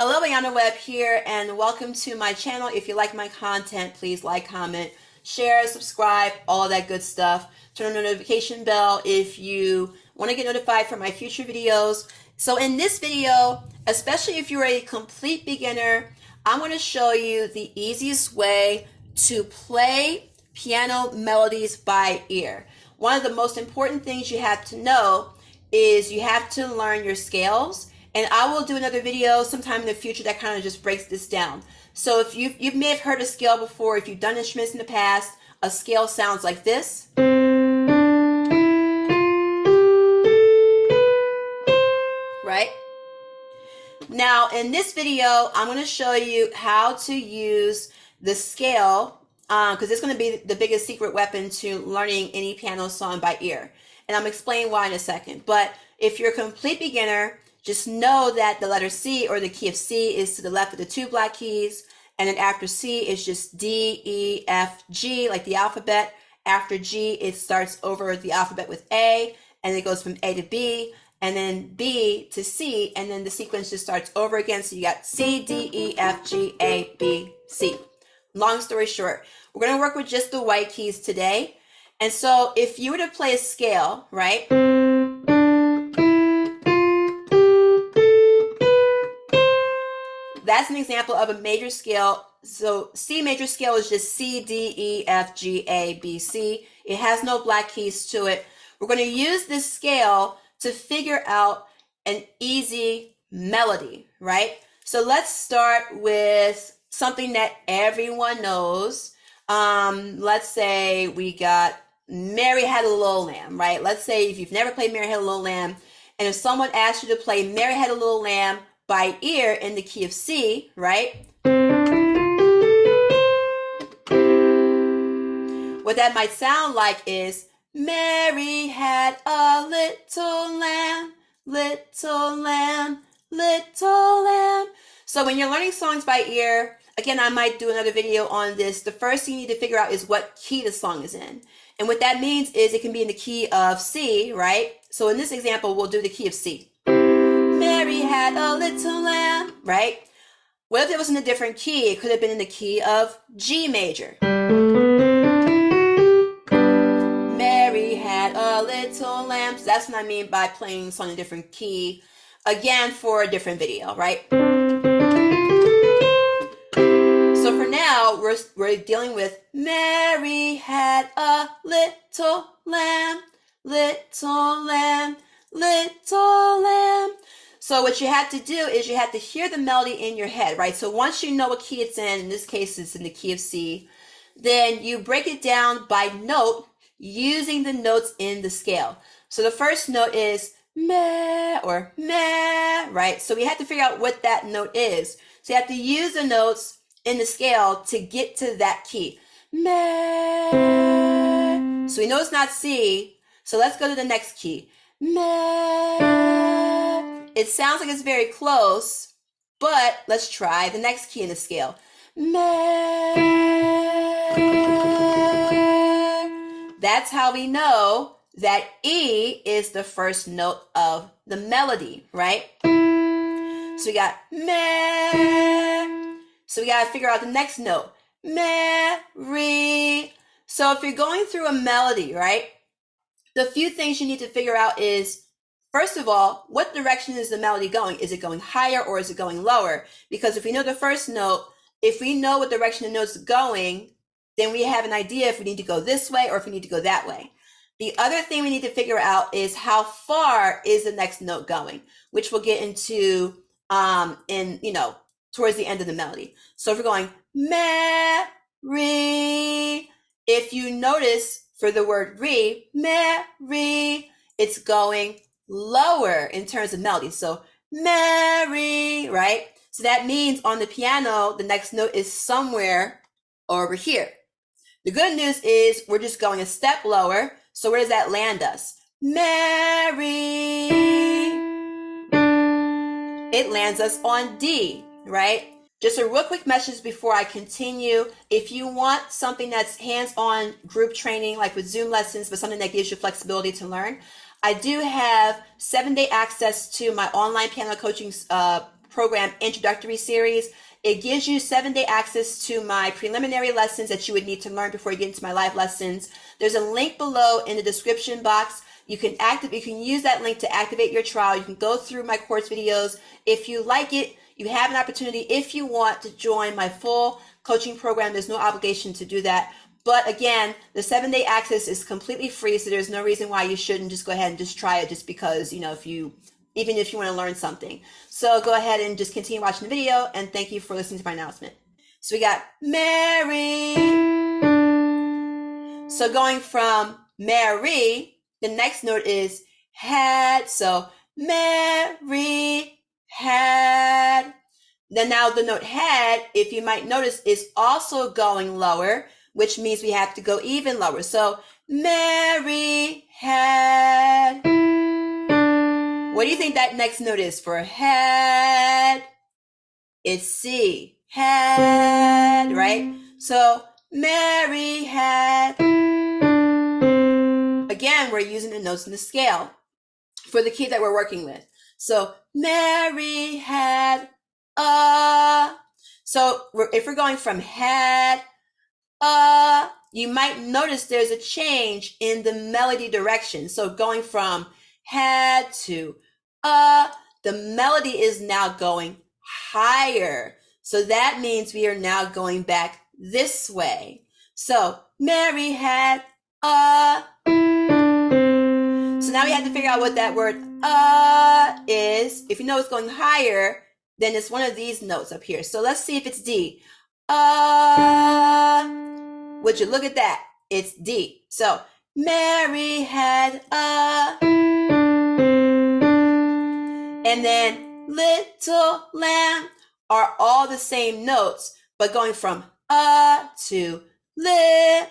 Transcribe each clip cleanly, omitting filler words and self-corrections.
Hello, Ayana Webb here, and welcome to my channel. If you like my content, please like, comment, share, subscribe, all of that good stuff. Turn on the notification bell if you want to get notified for my future videos. So in this video, especially if you're a complete beginner, I'm going to show you the easiest way to play piano melodies by ear. One of the most important things you have to know is you have to learn your scales. And I will do another video sometime in the future that kind of just breaks this down. So if you may have heard a scale before, if you've done instruments in the past, a scale sounds like this. Right? Now in this video, I'm going to show you how to use the scale because it's going to be the biggest secret weapon to learning any piano song by ear. And I'm explaining why in a second. But if you're a complete beginner, just know that the letter C, or the key of C, is to the left of the two black keys. And then after C is just D, E, F, G, like the alphabet. After G, it starts over the alphabet with A, and it goes from A to B, and then B to C, and then the sequence just starts over again. So you got C, D, E, F, G, A, B, C. Long story short, we're going to work with just the white keys today. And so if you were to play a scale, right? That's an example of a major scale. So C major scale is just C, D, E, F, G, A, B, C. It has no black keys to it. We're going to use this scale to figure out an easy melody, right? So let's start with something that everyone knows. Let's say we got Mary Had a Little Lamb, right? Let's say if you've never played Mary Had a Little Lamb, and if someone asked you to play Mary Had a Little Lamb by ear in the key of C, right? What that might sound like is, Mary had a little lamb, little lamb, little lamb. So when you're learning songs by ear, again, I might do another video on this. The first thing you need to figure out is what key the song is in. And what that means is it can be in the key of C, right? So in this example, we'll do the key of C. Mary had a little lamb, right? What if it was in a different key? It could have been in the key of G major. Mary had a little lamb. So that's what I mean by playing this on a different key. Again, for a different video, right? So for now, we're dealing with Mary had a little lamb, little lamb, little lamb. So what you have to do is you have to hear the melody in your head, right? So once you know what key it's in this case it's in the key of C, then you break it down by note using the notes in the scale. So the first note is meh or meh, right? So we have to figure out what that note is. So you have to use the notes in the scale to get to that key. Meh. So we know it's not C, so let's go to the next key. Meh. It sounds like it's very close, but let's try the next key in the scale. Meh. That's how we know that E is the first note of the melody, right? So we got meh. So we got to figure out the next note. Mary. So if you're going through a melody, right, the few things you need to figure out is, first of all, what direction is the melody going? Is it going higher or is it going lower? Because if we know the first note, if we know what direction the note's going, then we have an idea if we need to go this way or if we need to go that way. The other thing we need to figure out is how far is the next note going, which we'll get into towards the end of the melody. So if we're going Mary, if you notice for the word re, Mary, it's going lower in terms of melody. So Mary, right? So that means on the piano, the next note is somewhere over here. The good news is we're just going a step lower. So where does that land us? Mary. It lands us on D, right? Just a real quick message before I continue. If you want something that's hands-on group training, like with Zoom lessons, but something that gives you flexibility to learn, I do have 7-day access to my online piano coaching program introductory series. It gives you 7-day access to my preliminary lessons that you would need to learn before you get into my live lessons. There's a link below in the description box. You can use that link to activate your trial. You can go through my course videos. If you like it, you have an opportunity, if you want, to join my full coaching program. There's no obligation to do that. But again, the 7-day access is completely free, so there's no reason why you shouldn't just go ahead and just try it just because, even if you want to learn something. So go ahead and just continue watching the video, and thank you for listening to my announcement. So we got Mary. So going from Mary, the next note is had. So Mary had. Then now the note had, if you might notice, is also going lower, which means we have to go even lower. So Mary had. What do you think that next note is for had? It's C. Had, right? So Mary had. Again, we're using the notes in the scale for the key that we're working with. So Mary had a. So if we're going from had a, you might notice there's a change in the melody direction. So going from had to the melody is now going higher. So that means we are now going back this way. So Mary had a. So now we have to figure out what that word is. If you know it's going higher, then it's one of these notes up here. So let's see if it's D. Would you look at that? It's D. So Mary had a. And then little lamb are all the same notes, but going from to li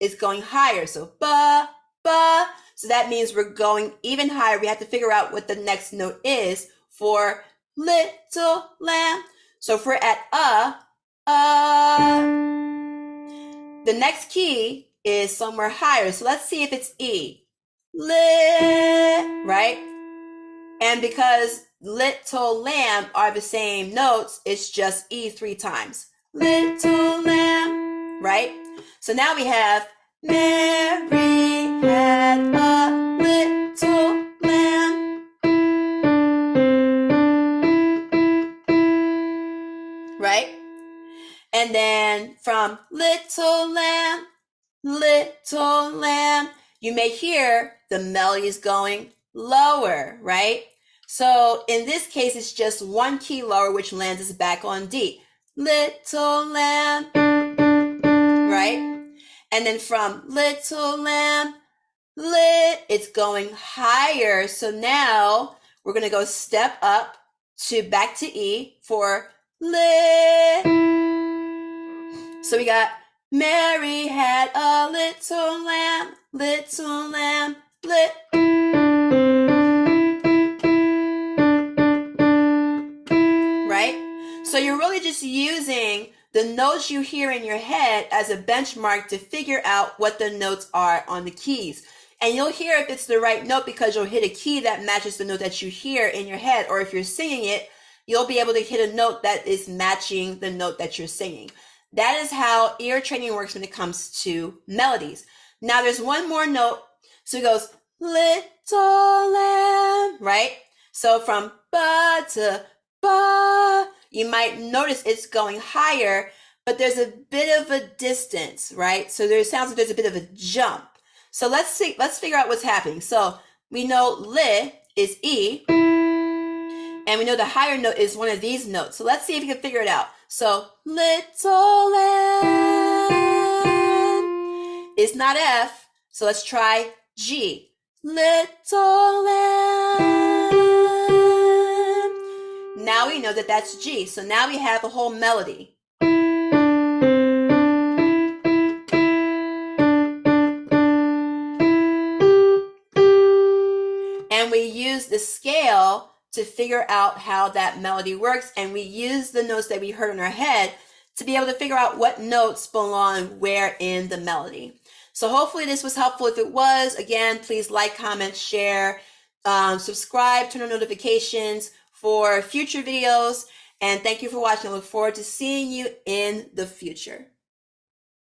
is going higher. So ba, ba. So that means we're going even higher. We have to figure out what the next note is for little lamb. So if we're at the next key is somewhere higher. So let's see if it's E. Li, right? And because little lamb are the same notes, it's just E 3 times. Little lamb, right? So now we have Mary had a little lamb. Right? And then from little lamb, you may hear the melody is going lower, right? So in this case, it's just one key lower, which lands us back on D. Little lamb, right? And then from little lamb, it's going higher. So now we're going to go step up to back to E for lit. So we got Mary had a little lamb, lit. Right? So you're really just using the notes you hear in your head as a benchmark to figure out what the notes are on the keys. And you'll hear if it's the right note because you'll hit a key that matches the note that you hear in your head. Or if you're singing it, you'll be able to hit a note that is matching the note that you're singing. That is how ear training works when it comes to melodies. Now there's one more note. So it goes little lamb, right? So from ba to ba, you might notice it's going higher, but there's a bit of a distance, right? So there sounds like there's a bit of a jump. So let's figure out what's happening. So we know li is E, and we know the higher note is one of these notes. So let's see if we can figure it out. So little lamb is not F. So let's try G. Little lamb. Now we know that that's G. So now we have a whole melody. And we use the scale to figure out how that melody works. And we use the notes that we heard in our head to be able to figure out what notes belong where in the melody. So hopefully this was helpful. If it was, again, please like, comment, share, subscribe, turn on notifications for future videos. And thank you for watching. I look forward to seeing you in the future.